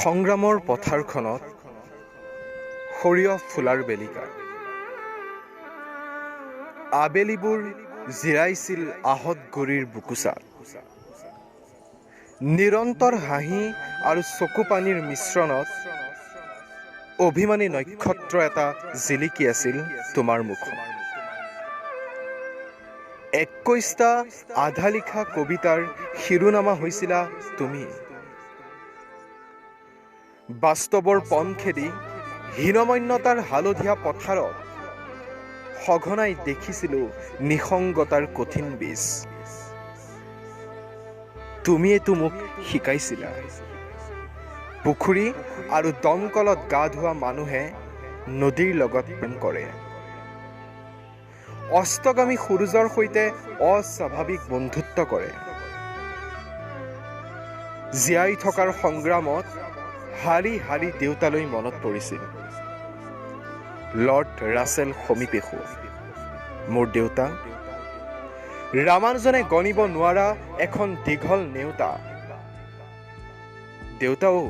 সংগ্ৰামৰ পথাৰখনত সৰিয়হ ফুলাৰ বেলিকা আবেলিবোৰ জিৰাইছিল আহত গৰিৰ বুকুচাত। নিৰন্তৰ হাঁহি আৰু চকু পানীৰ মিশ্ৰণত অভিমানী নক্ষত্ৰ এটা জিলিকি আছিল তোমাৰ মুখত। 21টা আধা লিখা কবিতাৰ শিৰোনামা হৈছিলা তুমি। বাস্তৱৰ পণ খেদি হীনমন্যতাৰ হালধীয়া পথাৰত সঘনাই দেখিছিলোঁ নিসংগতাৰ কঠিন বীজ। তুমিয়েতো মোক শিকাইছিলা পুখুৰী আৰু দমকলত গা ধোৱা মানুহে নদীৰ লগত প্ৰেম কৰে, অস্তগামী সূৰুজৰ সৈতে অস্বাভাৱিক বন্ধুত্ব কৰে। জীয়াই থকাৰ সংগ্ৰামত হাৰি হাৰি দেউতালৈ মনত পৰিছিল লৰ্ড ৰাছেল সমীপেশু, মোৰ দেউতা। ৰামানুজনে গণিব নোৱাৰা এখন দীঘল নেওতা। দেউতাও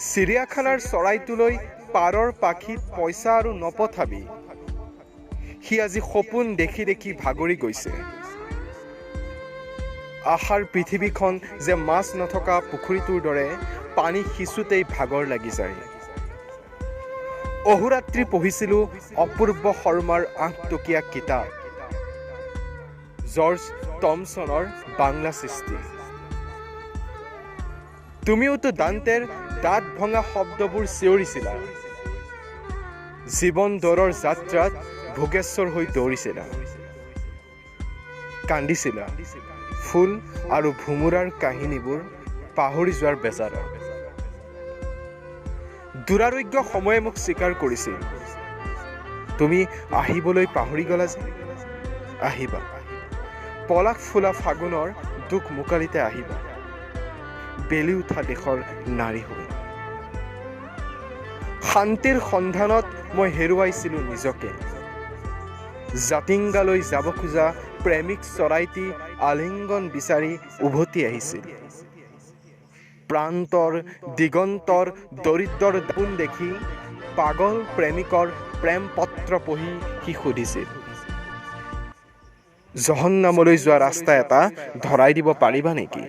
চিৰিয়াখানাৰ চৰাইটোলৈ পাৰৰ পাখিত পইচা আৰু নপঠাবি। সি আজি সপোন দেখি দেখি ভাগৰি গৈছে। আশাৰ পৃথিৱীখন যে মাছ নথকা পুখুৰীটোৰ দৰে পানী সিঁচোতেই ভাগৰ লাগি যায়। অহোৰাত্ৰি পঢ়িছিলোঁ অপূৰ্ব শৰ্মাৰ 8টকীয়া কিতাপ, জৰ্জ টমছনৰ বাংলা সৃষ্টি। তুমিওতো দান্তেৰ দাঁত ভঙা শব্দবোৰ চিঞৰিছিলা। জীৱন দৌৰৰ যাত্ৰাত ভোগেশ্বৰ হৈ দৌৰিছিলা, কান্দিছিলা ফুল আৰু ভোমোৰাৰ কাহিনীবোৰ পাহৰি যোৱাৰ বেজাৰত। দুৰাৰোগ্য সময়ে মোক স্বীকাৰ কৰিছিল, তুমি আহিবলৈ পাহৰি গলা যে। আহিবা, পলাশ ফুলা ফাগুনৰ দুখ মোকালিতে আহিবা, বেলি উঠা দেশৰ নাৰী হৈ। শান্তিৰ সন্ধানত মই হেৰুৱাইছিলোঁ নিজকে। জাতিংগালৈ যাব খোজা প্ৰেমিক চৰাইটি আলিংগন বিচাৰি উভতি আহিছিল। প্ৰান্তৰ দিগন্তৰ দৰিদ্ৰৰ দাপোন দেখি পাগল প্ৰেমিকৰ প্ৰেম পত্ৰ পঢ়ি সি সুধিছিল, জহন্নামলৈ যোৱা ৰাস্তা এটা ধৰাই দিব পাৰিবা নেকি?